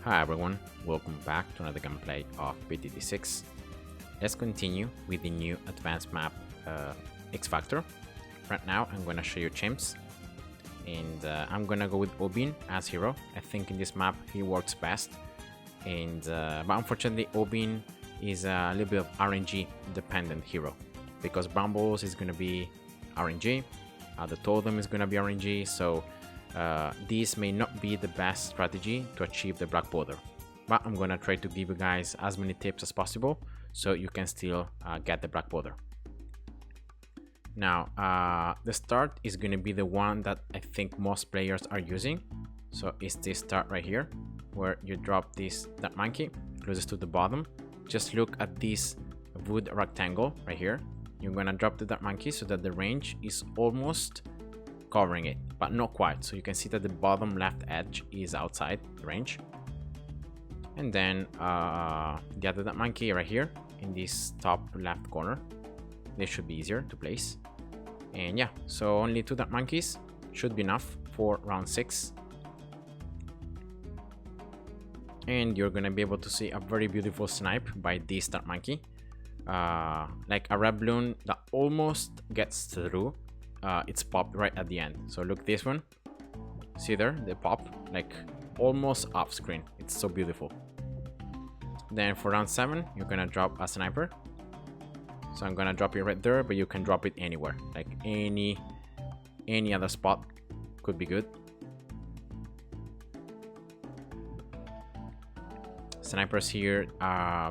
Hi everyone, welcome back to another gameplay of BTD6. Let's continue with the new advanced map X Factor. Right now I'm gonna show you Chimps, and I'm gonna go with Obin as hero. I think in this map he works best, and but unfortunately Obin is a little bit of RNG dependent hero, because Brambles is gonna be RNG, the Totem is gonna be RNG, so this may not be the best strategy to achieve the Black Border, but I'm gonna try to give you guys as many tips as possible so you can still get the Black Border. Now the start is gonna be the one that I think most players are using, so it's this start right here where you drop that monkey closest to the bottom. Just look at this wood rectangle right here. You're gonna drop that monkey so that the range is almost covering it, but not quite, so you can see that the bottom left edge is outside the range. And then the other monkey right here in this top left corner. This should be easier to place. And yeah, so only 2 dart monkeys should be enough for round 6, and you're gonna be able to see a very beautiful snipe by this dart monkey, like a red balloon that almost gets through. It's popped right at the end. So look, this one, see there, they pop like almost off screen. It's so beautiful. Then for round 7 you're gonna drop a sniper, so I'm gonna drop it right there, but you can drop it anywhere, like any other spot could be good. Snipers here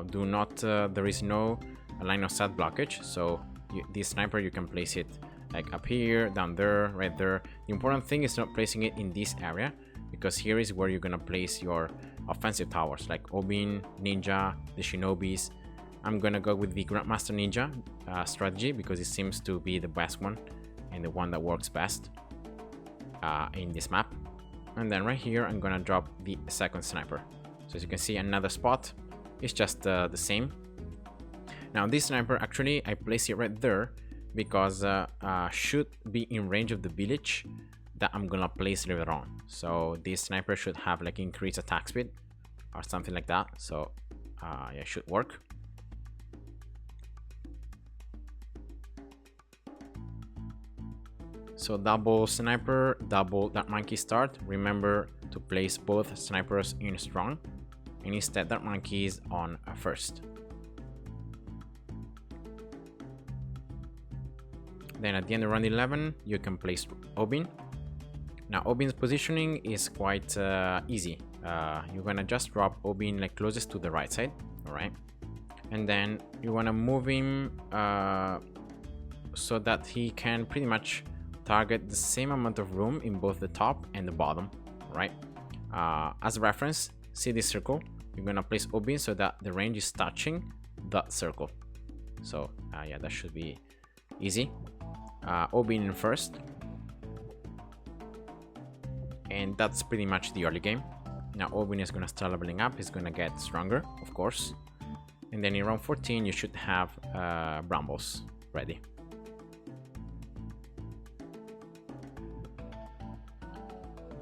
do not there is no line of sight blockage, so this sniper you can place it like up here, down there, right there. The important thing is not placing it in this area, because here is where you're gonna place your offensive towers like Obin, Ninja, the Shinobis. I'm gonna go with the Grandmaster Ninja strategy because it seems to be the best one and the one that works best in this map. And then right here I'm gonna drop the second sniper. So as you can see, another spot, it's just the same. Now this sniper, actually I place it right there because should be in range of the village that I'm gonna place later on. So this sniper should have like increased attack speed or something like that, so yeah, it should work. So double sniper, double dart monkey start. Remember to place both snipers in strong, and instead dart monkeys on first. Then at the end of round 11 you can place Obin. Now Obin's positioning is quite easy. You're gonna just drop Obin like closest to the right side, alright, and then you wanna move him so that he can pretty much target the same amount of room in both the top and the bottom, right? As a reference, see this circle, you're gonna place Obin so that the range is touching that circle. So yeah, that should be easy. Obin in first, and that's pretty much the early game. Now Obin is gonna start leveling up, he's gonna get stronger, of course, and then in round 14 you should have Brambles ready.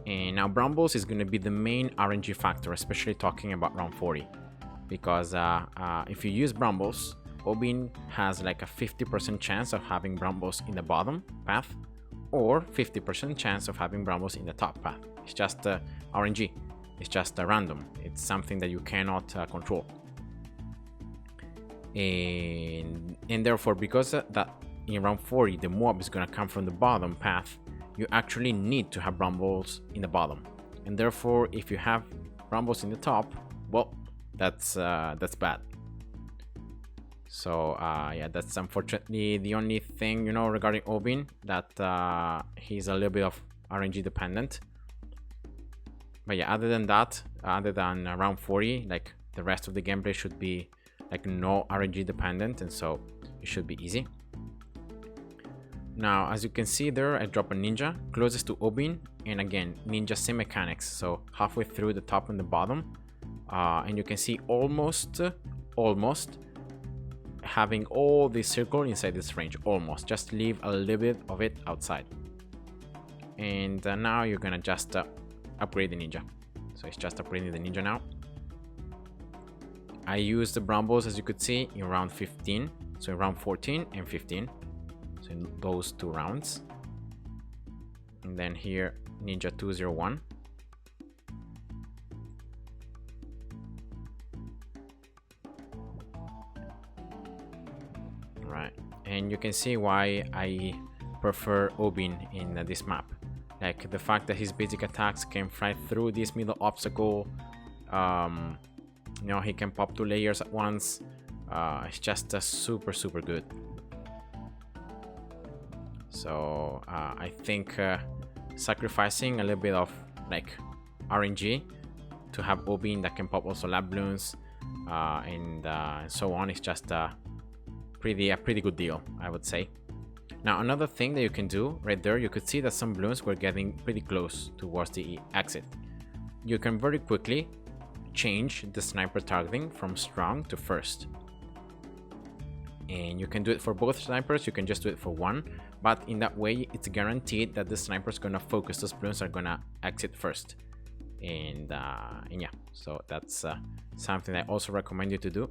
And now Brambles is gonna be the main RNG factor, especially talking about round 40, because if you use Brambles, Obin has like a 50% chance of having Brambles in the bottom path, or 50% chance of having Brambles in the top path. It's just RNG, it's just random, it's something that you cannot control. And therefore, because that in round 40 the mob is gonna come from the bottom path, you actually need to have Brambles in the bottom, and therefore if you have Brambles in the top, well, that's bad. So yeah, that's unfortunately the only thing, you know, regarding Obin, that he's a little bit of RNG dependent. But yeah, other than that, other than round 40, like the rest of the gameplay should be like no RNG dependent, and so it should be easy. Now as you can see there, I drop a Ninja closest to Obin, and again Ninja same mechanics, so halfway through the top and the bottom, and you can see almost having all this circle inside this range, almost, just leave a little bit of it outside. And now you're gonna just upgrade the Ninja. So it's just upgrading the ninja now. I used the brambles, as you could see, in round 15. So in round 14 and 15. So in those 2 rounds. And then here, ninja 201. Right, and you can see why I prefer Obin in this map. Like the fact that his basic attacks can fly through this middle obstacle. You know, he can pop 2 layers at once. It's just super good. So I think sacrificing a little bit of like RNG to have Obin that can pop also lab balloons and so on is just a pretty good deal, I would say. Now another thing that you can do right there, you could see that some balloons were getting pretty close towards the exit. You can very quickly change the sniper targeting from strong to first, and you can do it for both snipers. You can just do it for one, but in that way it's guaranteed that the sniper is gonna focus, those balloons are gonna exit first. And yeah, so that's something I also recommend you to do.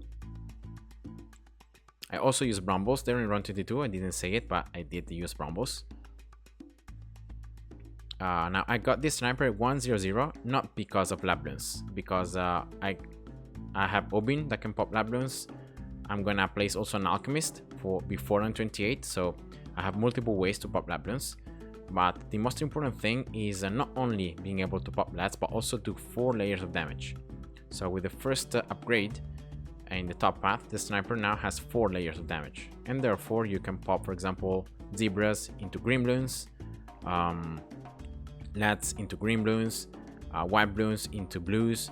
I also use brambles there in round 22. I didn't say it, but I did use brambles. Now I got this sniper at 100 not because of lab balloons, because I have Obin that can pop lab balloons. I'm gonna place also an alchemist for before round 28, so I have multiple ways to pop lab balloons. But the most important thing is not only being able to pop labs, but also do 4 layers of damage. So with the first upgrade in the top path, the sniper now has 4 layers of damage, and therefore you can pop, for example, zebras into green balloons, lads into green balloons, white balloons into blues,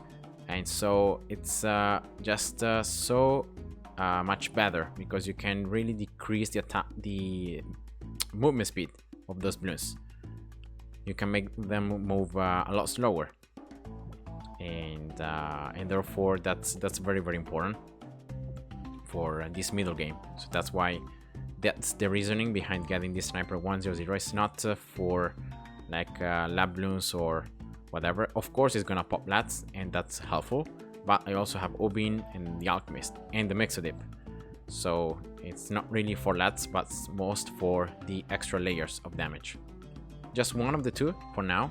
and so it's just so much better, because you can really decrease the movement speed of those balloons. You can make them move a lot slower, and therefore that's very important for this middle game. So that's why, that's the reasoning behind getting this sniper 100. It's not for like lab balloons or whatever. Of course it's gonna pop lats, and that's helpful, but I also have Obin and the alchemist and the Mixodip, so it's not really for lats, but most for the extra layers of damage. Just one of the two for now.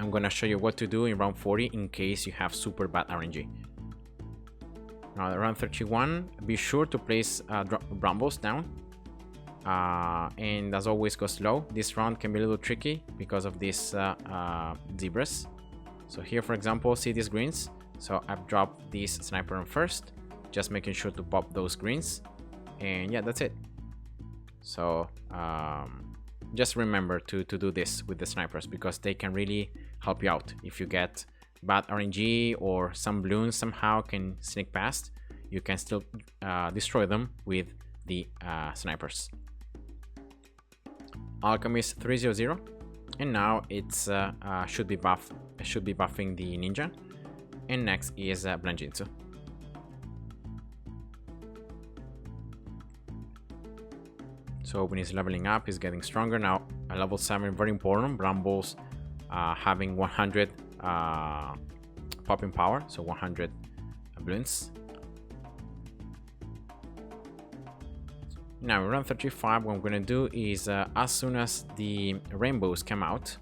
I'm gonna show you what to do in round 40 in case you have super bad RNG. Now around 31, be sure to place brambles down, and as always go slow. This round can be a little tricky because of these zebras. So here, for example, see these greens, so I've dropped this sniper on first, just making sure to pop those greens, and yeah, that's it. So just remember to do this with the snipers, because they can really help you out. If you get bad RNG or some balloons somehow can sneak past, you can still destroy them with the snipers. Alchemist 300, and now it's should be buffing the ninja, and next is Blanjitsu. So when he's leveling up, he's getting stronger now. Level 7, very important. Brambles having 100 popping power, so 100 balloons. Now around 35, what I'm gonna do is as soon as the rainbows come out,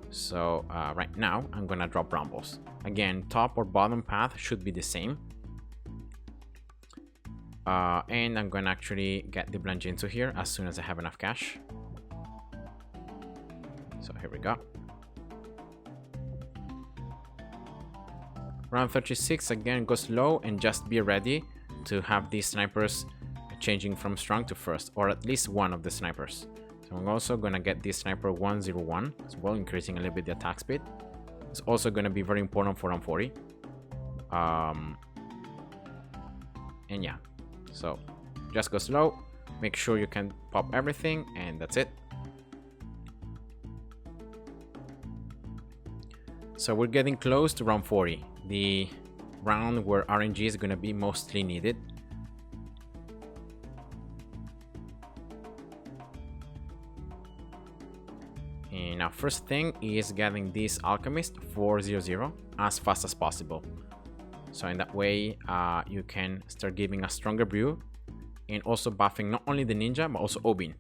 so right now I'm gonna drop brambles. Again, top or bottom path should be the same. And I'm gonna actually get the Blanjinsu here as soon as I have enough cash. So here we go. Round 36, again, go slow and just be ready to have these snipers changing from strong to first, or at least one of the snipers. So I'm also gonna get this sniper 101 as well, increasing a little bit the attack speed. It's also gonna be very important for round 40. And yeah, so just go slow, make sure you can pop everything, and that's it. So we're getting close to round 40, the round where RNG is gonna be mostly needed. And now first thing is getting this Alchemist 400 as fast as possible. So in that way, you can start giving a stronger brew and also buffing not only the ninja, but also Obin.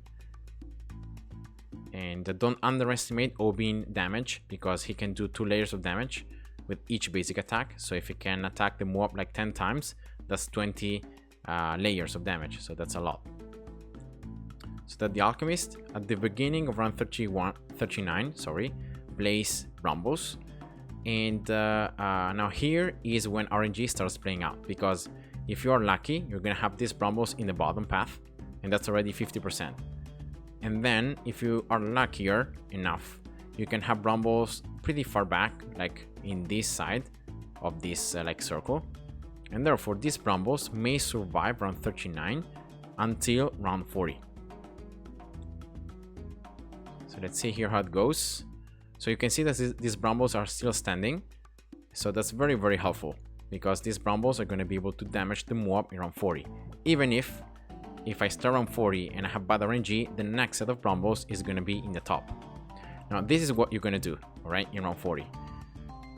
And don't underestimate Obin damage, because he can do 2 layers of damage with each basic attack. So if he can attack the mob like 10 times, that's 20 layers of damage. So that's a lot. So that the Alchemist at the beginning of round 39, plays Brambles. And now here is when RNG starts playing out, because if you are lucky, you're gonna have these Brambles in the bottom path, and that's already 50%. And then if you are luckier enough, you can have Brambles pretty far back, like in this side of this like circle, and therefore these Brambles may survive round 39 until round 40. So let's see here how it goes. So you can see that these Brambles are still standing, so that's very, very helpful, because these Brambles are going to be able to damage the mob in round 40. Even if I start round 40 and I have bad RNG, the next set of Brambles is going to be in the top. Now this is what you're going to do, alright, in round 40.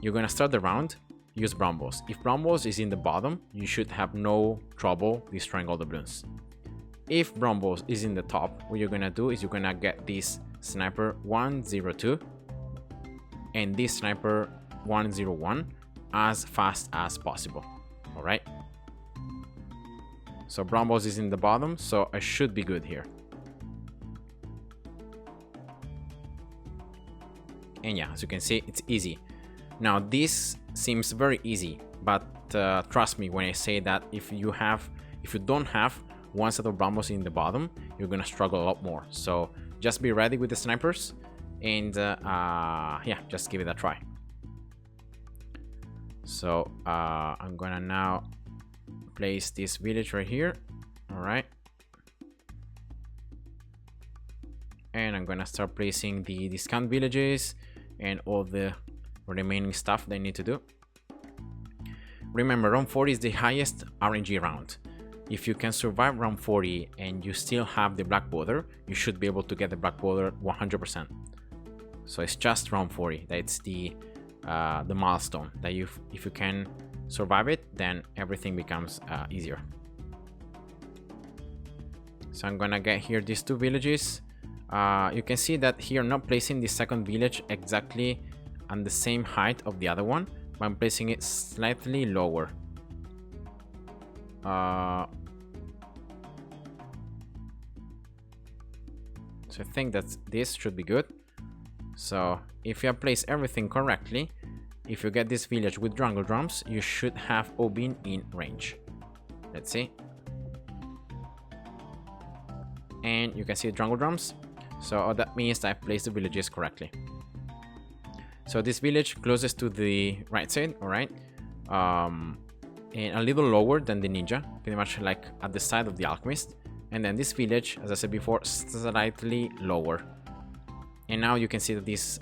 You're going to start the round, use Brambles. If Brambles is in the bottom, you should have no trouble destroying all the Bloons. If Brambles is in the top, what you're going to do is you're going to get this Sniper 102 and this Sniper 101 as fast as possible. Alright, so Brambles is in the bottom, so I should be good here. And yeah, as you can see, it's easy. Now this seems very easy, but trust me when I say that if you don't have one set of Brambles in the bottom, you're gonna struggle a lot more. So just be ready with the snipers, and yeah, just give it a try. So I'm gonna now place this village right here. All right, and I'm gonna start placing the discount villages and all the remaining stuff they need to do. Remember, round 40 is the highest RNG round. If you can survive round 40 and you still have the black border, you should be able to get the black border 100%. So it's just round 40 that's the milestone that if you can survive it, then everything becomes easier. So I'm gonna get here these 2 villages. You can see that here I'm not placing the second village exactly on the same height of the other one, but I'm placing it slightly lower. So I think that this should be good. So if you place everything correctly, if you get this village with jungle drums, you should have Obin in range. Let's see. And you can see the jungle drums. So that means that I placed the villages correctly. So this village closest to the right side, alright, and a little lower than the ninja, pretty much like at the side of the alchemist. And then this village, as I said before, slightly lower. And now you can see that this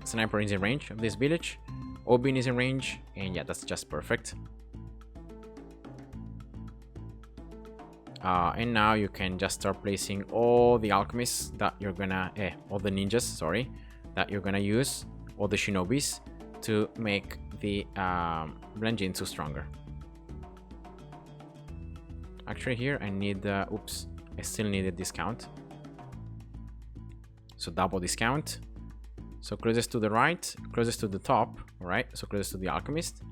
sniper is in range of this village, Obin is in range, and yeah, that's just perfect. And now you can just start placing all the alchemists that you're gonna, all the ninjas, sorry, that you're gonna use, all the shinobis, to make the Blenjinsu stronger. Actually here I need, oops, I still need a discount. So double discount. So closest to the right, closest to the top, alright, so closest to the alchemist.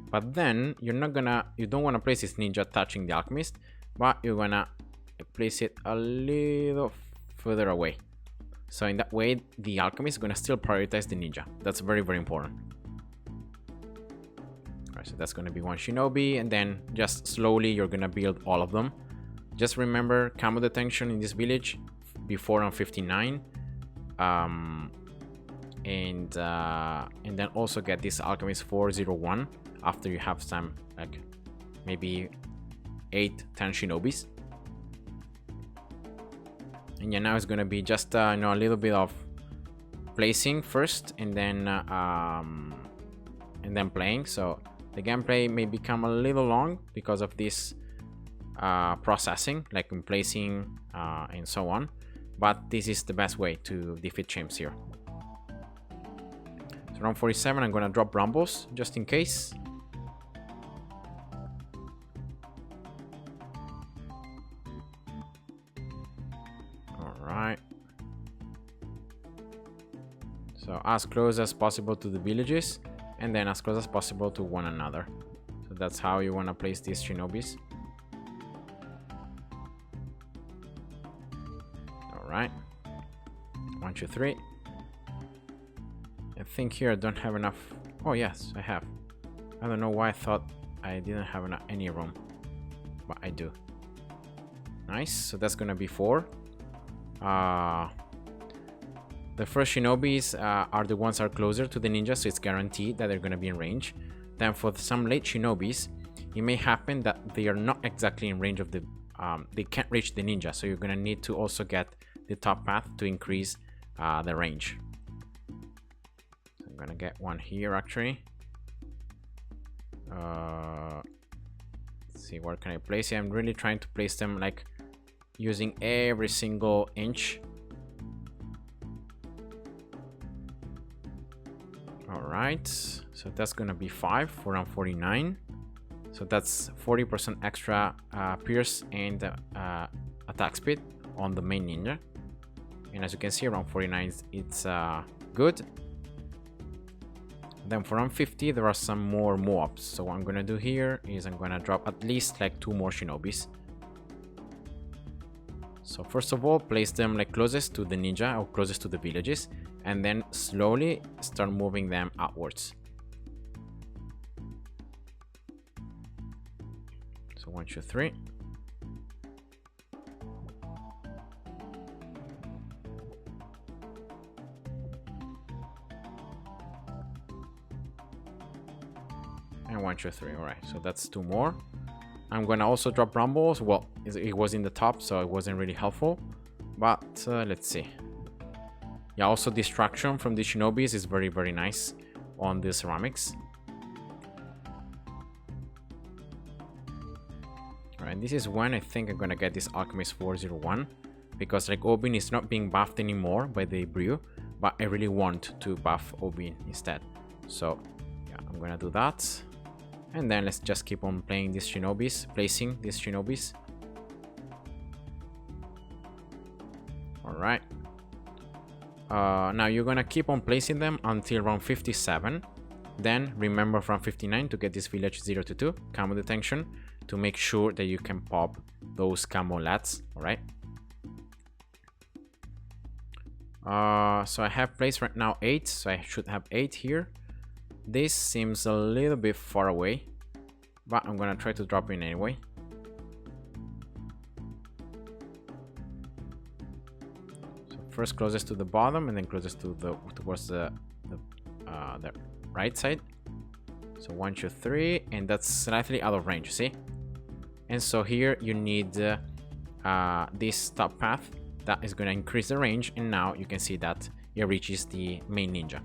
But then you don't wanna place this ninja touching the alchemist, but you're gonna place it a little further away. So in that way, the alchemist is gonna still prioritize the ninja. That's very, very important. Alright, so that's gonna be one shinobi, and then just slowly you're gonna build all of them. Just remember camo detention in this village before on 59. And then also get this alchemist 401 after you have some, like maybe 8-10 shinobis. And yeah, now it's gonna be just you know, a little bit of placing first, and then playing. So the gameplay may become a little long because of this processing, like in placing and so on. But this is the best way to defeat chimps here. So around 47, I'm gonna drop Brambles just in case. Alright. So as close as possible to the villages, and then as close as possible to one another. So that's how you wanna place these Shinobis. Alright. 1, 2, 3. I think here I don't have enough. Oh yes, I have. I don't know why I thought I didn't have any room, but I do. Nice. So that's gonna be 4. The first Shinobis are the ones that are closer to the ninja, so it's guaranteed that they're gonna be in range. Then for some late Shinobis, it may happen that they are not exactly in range of the. They can't reach the ninja, so you're gonna need to also get the top path to increase the range. I'm gonna get one here actually. Let's see, where can I place it? I'm really trying to place them like using every single inch. Alright, so that's gonna be 5 for round 49. So that's 40% extra pierce and attack speed on the main ninja. And as you can see, around 49 it's good. Then for round 50 there are some more mobs. So what I'm gonna do here is I'm gonna drop at least like 2 more Shinobis. So first of all, place them like closest to the ninja or closest to the villages, and then slowly start moving them outwards. So 1, 2, 3. And 1, 2, 3. All right, so that's 2 more. I'm gonna also drop Brambles. Well, it was in the top, so it wasn't really helpful. But let's see. Yeah, also distraction from the Shinobis is very, very nice on the ceramics. Alright, this is when I think I'm gonna get this Alchemist 401. Because like Obin is not being buffed anymore by the brew, but I really want to buff Obin instead. So yeah, I'm gonna do that. And then let's just keep on playing these Shinobis, placing these Shinobis. Alright. Now you're gonna keep on placing them until round 57. Then remember from 59 to get this village 0 to 2 camo detention to make sure that you can pop those camo lats. Alright. So I have placed right now 8, so I should have 8 here. This seems a little bit far away, but I'm gonna try to drop in anyway. So first closest to the bottom, and then closest to towards the right side. So 1, 2, 3, and that's slightly out of range. See? And so here you need this top path that is gonna increase the range, and now you can see that it reaches the main ninja.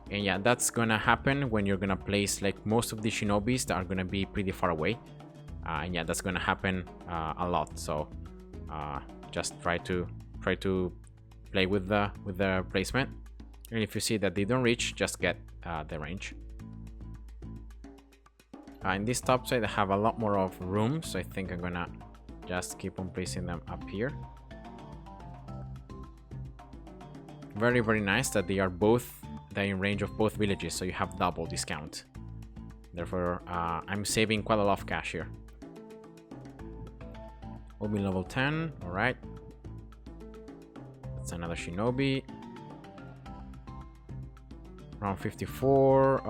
And yeah, that's gonna happen when you're gonna place like most of the Shinobis that are gonna be pretty far away. And yeah, that's gonna happen a lot. So just try to play with the placement. And if you see that they don't reach, just get the range. In this top side, I have a lot more of room, so I think I'm gonna just keep on placing them up here. Very, very nice that they are in range of both villages, so you have double discount. Therefore, I'm saving quite a lot of cash here. Obin level 10, alright. That's another Shinobi. Round 54,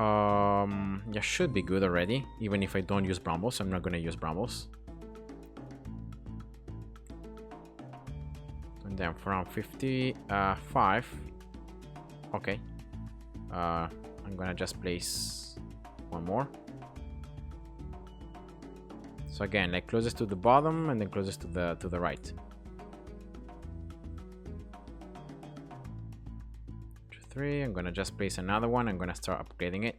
yeah, should be good already, even if I don't use Brambles. I'm not gonna use Brambles. And then for round 55, okay. I'm gonna just place one more. So again, like closest to the bottom and then closest to the right. 2, 3. I'm gonna just place another one. I'm gonna start upgrading it.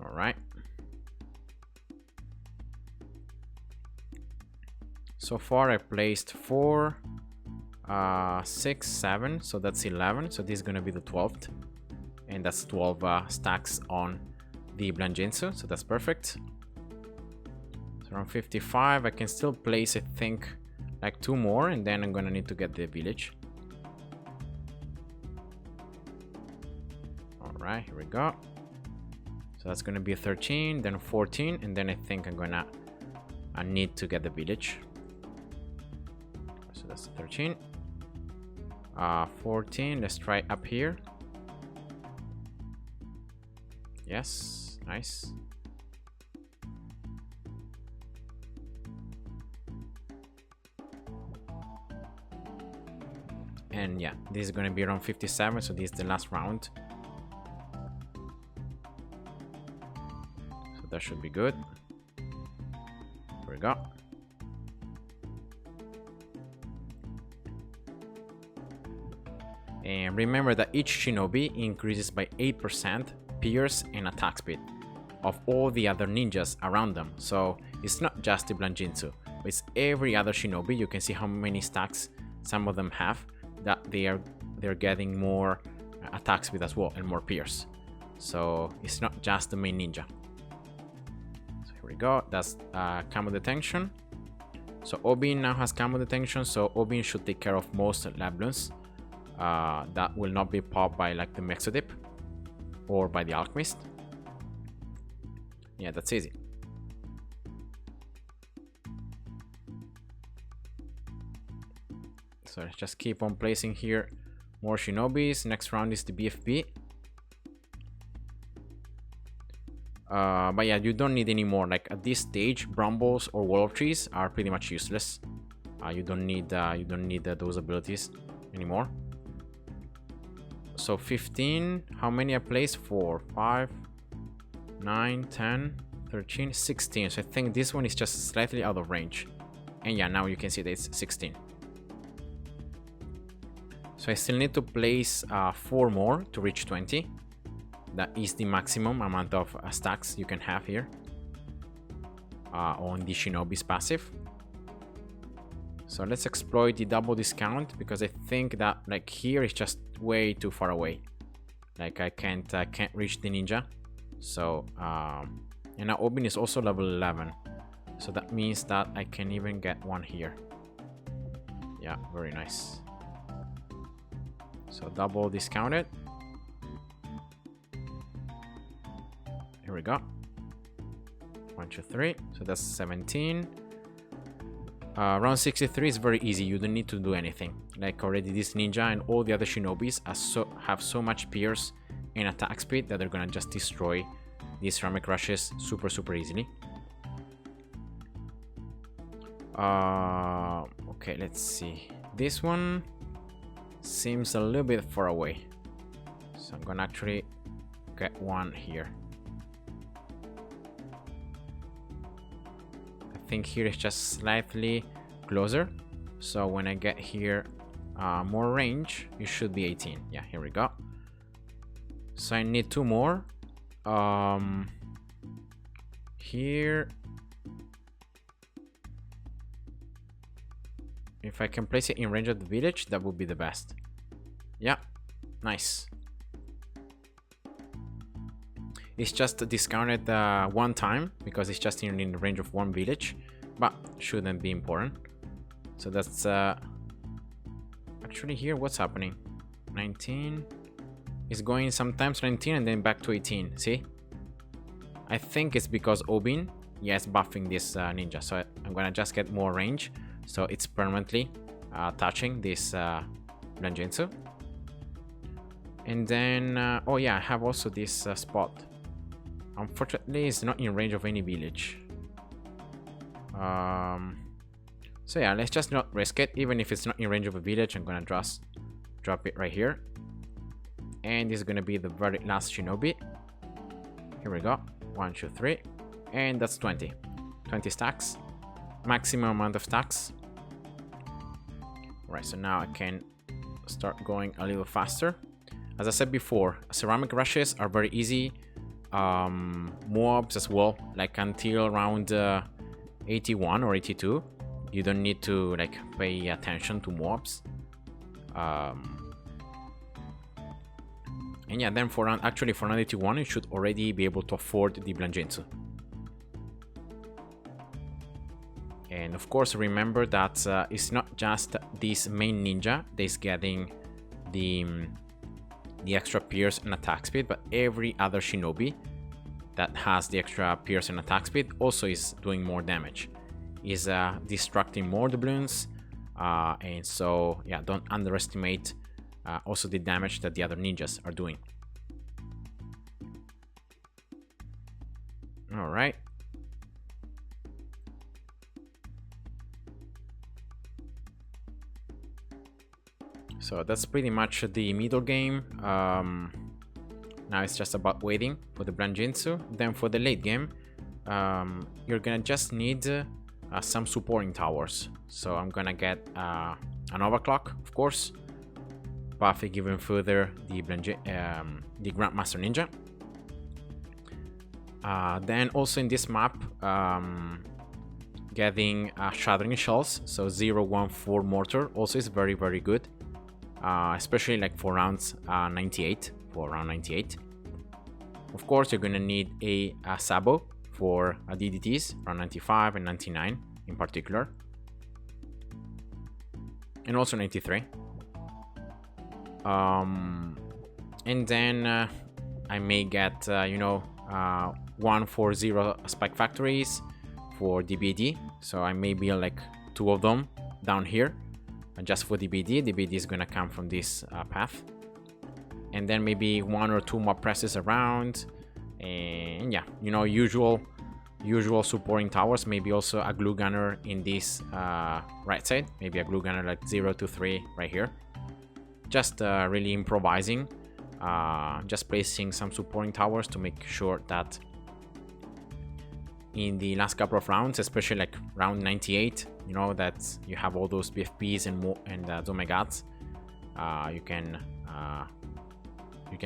All right. So far I placed 4, 6, 7, so that's 11. So this is gonna be the 12th, and that's 12 stacks on the Blangenzo, so that's perfect. So around 55, I can still place, I think, like 2 more, and then I'm gonna need to get the village. Alright, here we go. So that's gonna be 13, then 14, and then I think I need to get the village. So that's 13. 14, let's try up here. Yes, nice. And yeah, this is gonna be around 57, so this is the last round. So that should be good. Here we go. And remember that each shinobi increases by 8% pierce and attack speed of all the other ninjas around them. So it's not just the Blangenzo, but it's every other shinobi. You can see how many stacks some of them have, that they're getting more attack speed as well and more pierce. So it's not just the main ninja. So here we go. That's camo detection. So Obin now has camo detection, so Obin should take care of most Bloons. That will not be popped by like the Mexodip or by the Alchemist. Yeah, that's easy. So let's just keep on placing here more shinobis. Next round is the BFB. But yeah, you don't need any more. Like at this stage, Brambles or Wall of Trees are pretty much useless. You don't need those abilities anymore. So 15, how many I placed? 4, 5, 9, 10, 13, 16. So I think this one is just slightly out of range. And yeah, now you can see that it's 16. So I still need to place 4 more to reach 20. That is the maximum amount of stacks you can have here on the Shinobi's passive. So let's exploit the double discount, because I think that like here is just way too far away. Like I can't reach the ninja. So and now Obin is also level 11, so that means that I can even get one here. Yeah, very nice. So double discounted. Here we go. 1, 2, 3. So that's 17. Round 63 is very easy. You don't need to do anything. Like already this ninja and all the other shinobis have so much pierce and attack speed that they're gonna just destroy these ceramic rushes super easily. Okay, let's see. This one seems a little bit far away, so I'm gonna actually get one here. I think here is just slightly closer, so when I get here more range, it should be 18. Yeah, here we go. So I need 2 more. Here, if I can place it in range of the village, that would be the best. Yeah, nice. It's just discounted 1 time because it's just in the range of 1 village, but shouldn't be important. So that's actually here. What's happening? 19 is going sometimes 19 and then back to 18. See? I think it's because Obin, yes, buffing this ninja. So I'm gonna just get more range, so it's permanently touching this Blangenzo. And then oh yeah, I have also this spot. Unfortunately, it's not in range of any village. So yeah, let's just not risk it. Even if it's not in range of a village, I'm gonna just drop it right here. And this is gonna be the very last shinobi. Here we go. 1, 2, 3. And that's 20. 20 stacks. Maximum amount of stacks. Alright, so now I can start going a little faster. As I said before, ceramic rushes are very easy. Mobs as well, like until around 81 or 82, You don't need to like pay attention to mobs. And yeah, then for actually for 91 you should already be able to afford the Bloons. And of course remember that it's not just this main ninja that is getting the extra pierce and attack speed, but every other shinobi that has the extra pierce and attack speed also is doing more damage, is distracting more the Bloons, and so yeah, don't underestimate also the damage that the other ninjas are doing. All right. So that's pretty much the middle game. Now it's just about waiting for the Bloons. Then for the late game, you're gonna just need some supporting towers. So I'm gonna get an overclock, of course, buffing even further the Grandmaster Ninja. Then also in this map, getting Shattering Shells, so 014 mortar also is very good, especially like for rounds 98. For round 98, of course, you're gonna need a Sabo for DDTs, round 95 and 99 in particular, and also 93. And then I may get 140 spike factories for DBD, so I may build like 2 of them down here just for DBD. DBD is gonna come from this path, and then maybe 1 or 2 more presses around, and yeah, usual supporting towers. Maybe also a glue gunner in this right side, maybe a glue gunner like 0 to 3 right here. Just really improvising, just placing some supporting towers to make sure that in the last couple of rounds, especially like round 98, that you have all those BFPs and more and Omegats, you can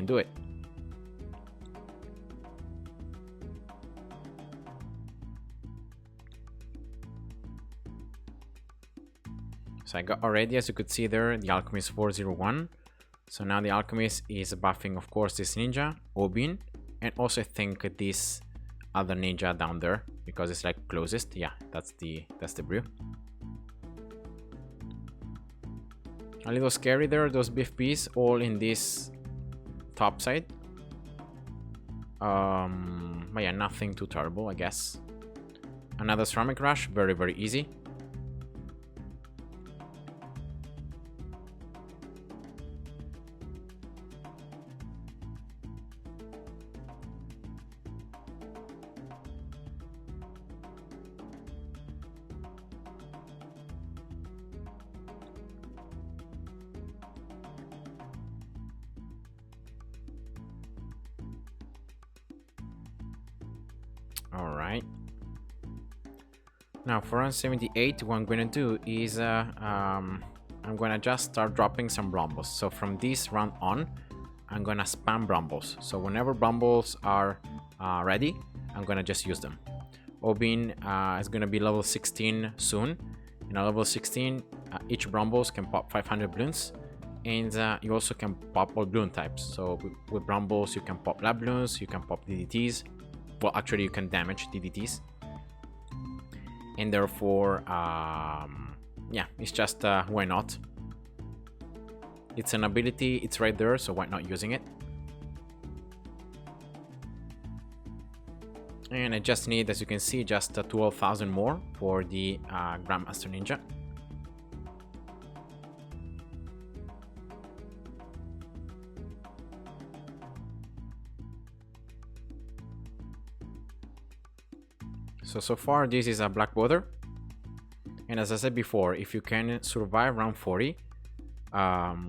do it. So I got already, as you could see there, the Alchemist 401. So now the Alchemist is buffing, of course, this ninja, Obin, and also I think this other ninja down there, because it's like closest. Yeah, that's the brew. A little scary there, those BFPs all in this top side. But yeah, nothing too terrible, I guess. Another ceramic rush, very easy. All right. Now for round 78, what I'm gonna do is I'm gonna just start dropping some Brumbles. So from this round on, I'm gonna spam Brumbles. So whenever Brumbles are ready, I'm gonna just use them. Obin is gonna be level 16 soon. And at level 16, each Brumbles can pop 500 Bloons. And you also can pop all Bloon types. So with Brumbles, you can pop Lab Bloons, you can pop DDTs. Well, actually, you can damage DDTs. And therefore, yeah, it's just why not? It's an ability, it's right there, so why not using it? And I just need, as you can see, just 12,000 more for the Grandmaster Ninja. So far this is a Black Border, and as I said before, if you can survive round 40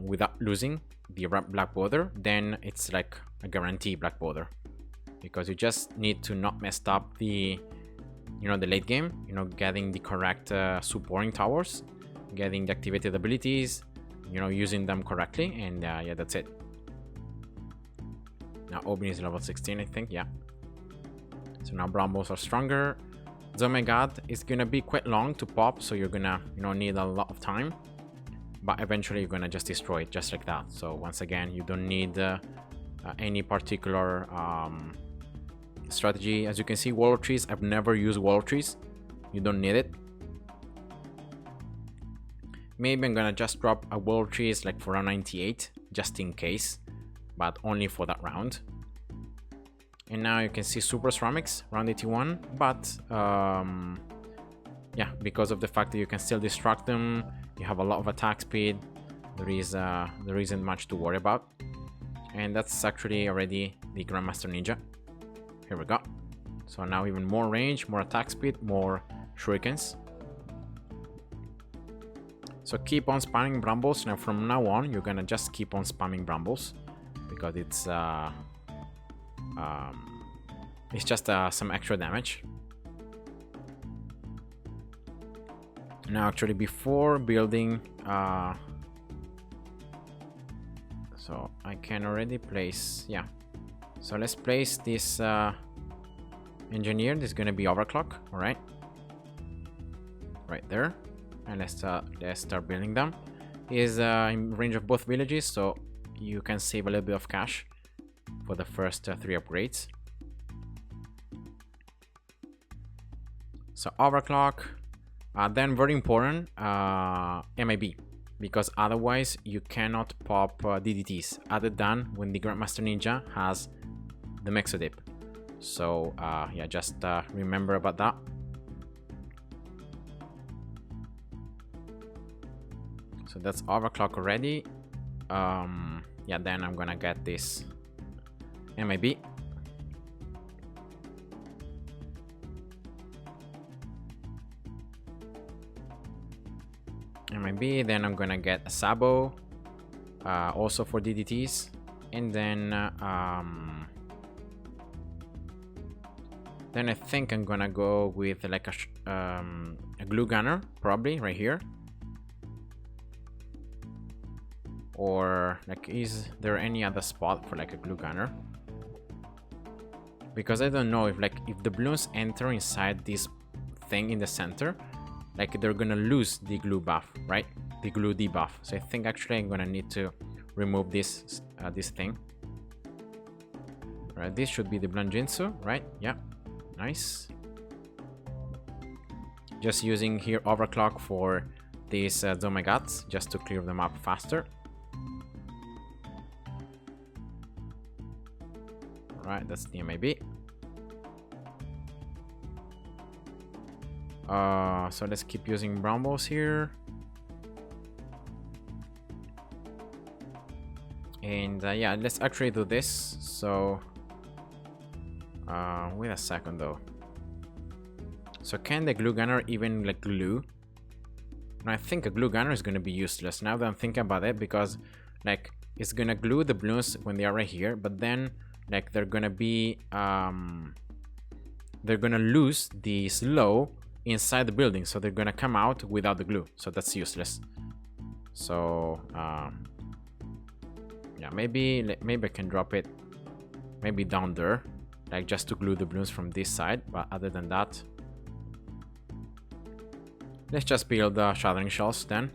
without losing the Black Border, then it's like a guarantee Black Border, because you just need to not mess up the the late game, getting the correct supporting towers, getting the activated abilities, using them correctly, and yeah, that's it. Now Obin is level 16, I think. Yeah, so now Brumbles are stronger. Zomegad is gonna be quite long to pop, so you're gonna need a lot of time, but eventually you're gonna just destroy it just like that. So once again, you don't need any particular strategy. As you can see, wall trees, I've never used wall trees. You don't need it. Maybe I'm gonna just drop a wall trees like for round 98 just in case, but only for that round. And now you can see super ceramics round 81, but yeah, because of the fact that you can still distract them, you have a lot of attack speed, there isn't much to worry about. And that's actually already the Grandmaster Ninja. Here we go. So now even more range, more attack speed, more shurikens. So keep on spamming brambles. Now from now on, you're gonna just keep on spamming brambles because it's just some extra damage. Now actually before building, so I can already place, yeah. So let's place this engineer. This is gonna be overclock, all right? Right there. And let's start building them. Is in range of both villages, so you can save a little bit of cash for the first 3 upgrades. So overclock, then very important, MIB, because otherwise you cannot pop DDTs other than when the Grandmaster Ninja has the Mexodip. So yeah, just remember about that. So that's overclock already. Yeah, then I'm gonna get this MIB. MIB, then I'm gonna get a Sabo, also for DDTs, and then I think I'm gonna go with like a glue gunner, probably right here. Or like, is there any other spot for like a glue gunner? Because I don't know if the balloons enter inside this thing in the center, like they're gonna lose the glue buff, right? The glue debuff. So I think actually I'm gonna need to remove this this thing. Right, this should be the Blanjinsu, right? Yeah, nice. Just using here overclock for these Zomegats just to clear them up faster. Right, that's the MIB. So let's keep using brambles here. And yeah, let's actually do this. So wait a second though. So can the glue gunner even like glue? No, I think a glue gunner is gonna be useless now that I'm thinking about it, because like it's gonna glue the balloons when they are right here, but then like they're gonna be they're gonna lose the slow inside the building, so they're gonna come out without the glue, so that's useless. So yeah, maybe I can drop it maybe down there, like just to glue the balloons from this side, but other than that, let's just build shattering shells then.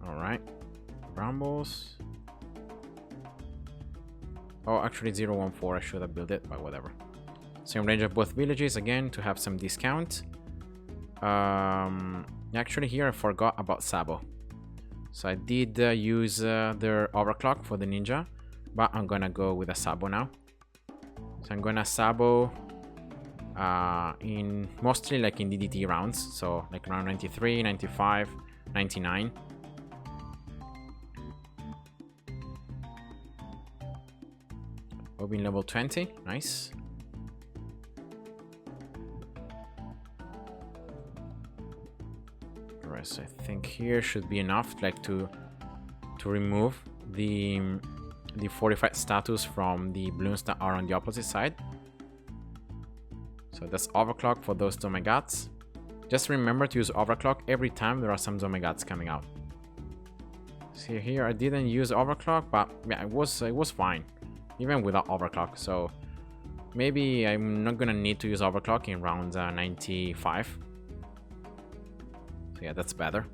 Alright, brambles. Oh, actually 014, I should have built it, but whatever. Same range of both villages again to have some discount. Actually here I forgot about Sabo. So I did use their overclock for the ninja, but I'm gonna go with a Sabo now. So I'm gonna Sabo in mostly like in DDT rounds, so like around 93, 95, 99. Obin level 20, nice. Alright, so I think here should be enough, like to remove the fortified status from the balloons that are on the opposite side. So that's overclock for those Zomegats. Just remember to use overclock every time there are some Zomegats coming out. See here, I didn't use overclock, but yeah, it was fine, even without overclock. So maybe I'm not gonna need to use overclock in round 95. So yeah, that's better.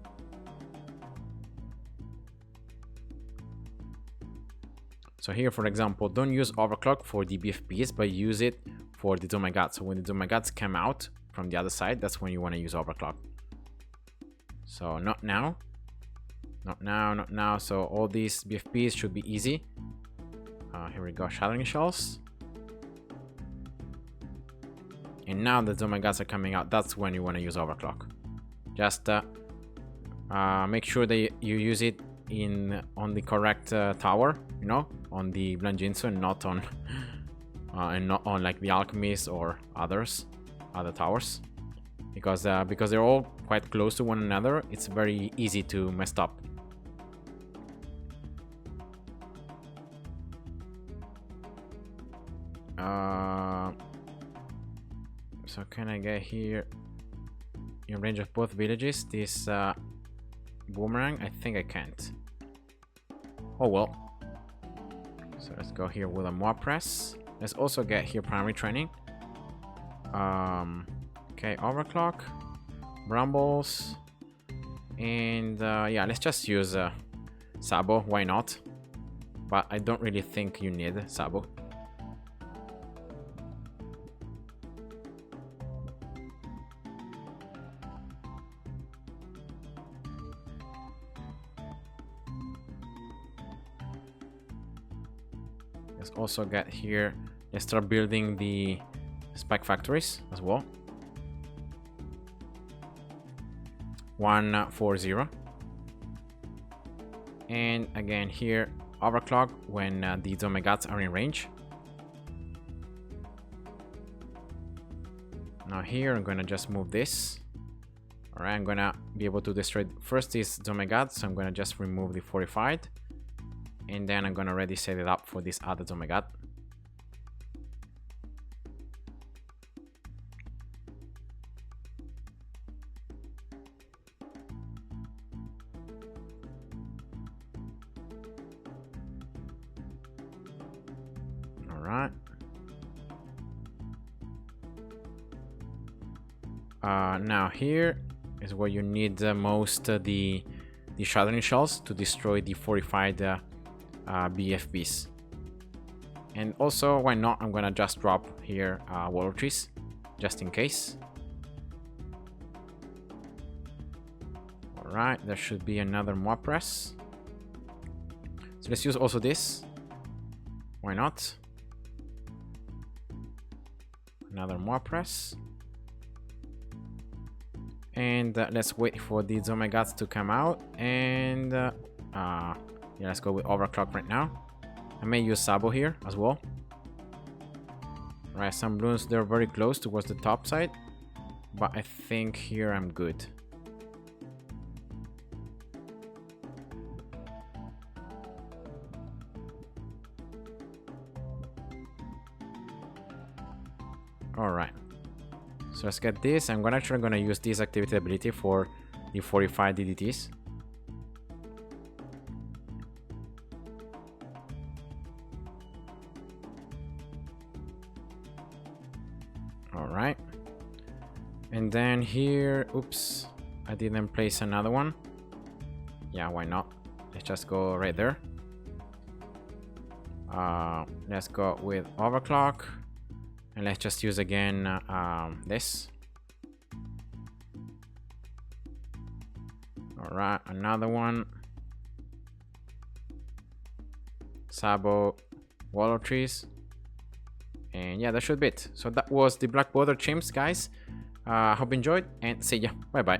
So here, for example, don't use overclock for the BFPs, but use it for the Domagats. So when the Domagats come out from the other side, that's when you want to use overclock. So not now. Not now, not now. So all these BFPs should be easy. Here we go, Shattering Shells. And now the Domagats are coming out. That's when you want to use overclock. Just make sure that you use it on the correct tower, you know, on the Blanjinsu, and not on and not on like the Alchemist or other towers, because they're all quite close to one another. It's very easy to mess up. So can I get here in range of both villages this boomerang? I think I can't. Oh well. So let's go here with a Moab press. Let's also get here primary training. Okay, overclock, brambles, and yeah, let's just use Sabo. Why not? But I don't really think you need Sabo. Let's also get here. Let's start building the spike factories as well. 140. And again here, overclock when the Domagats are in range. Now here I'm gonna just move this. Alright, I'm gonna be able to destroy first this Domagats, so I'm gonna just remove the fortified. And then I'm gonna already set it up for this other Domagat. Alright. Now here is where you need the most the Shattering Shells to destroy the fortified BFBs. And also, why not, I'm gonna just drop here Wall of Trees just in case. Alright, there should be another Moab press. So let's use also this. Why not? Another Moab press. And let's wait for the Domagats to come out. And yeah, let's go with overclock right now. I may use Sabo here as well. Right, some Bloons, they're very close towards the top side, but I think here I'm good. Alright, so let's get this. I'm actually gonna use this activity ability for the 45 DDTs. Alright, and then here, oops, I didn't place another one. Yeah, why not? Let's just go right there. Let's go with overclock, and let's just use again this. Alright, another one. Sabo, Wall of Trees. And yeah, that should be it. So that was the Black Border Chimps, guys. Hope you enjoyed, and see ya. Bye bye.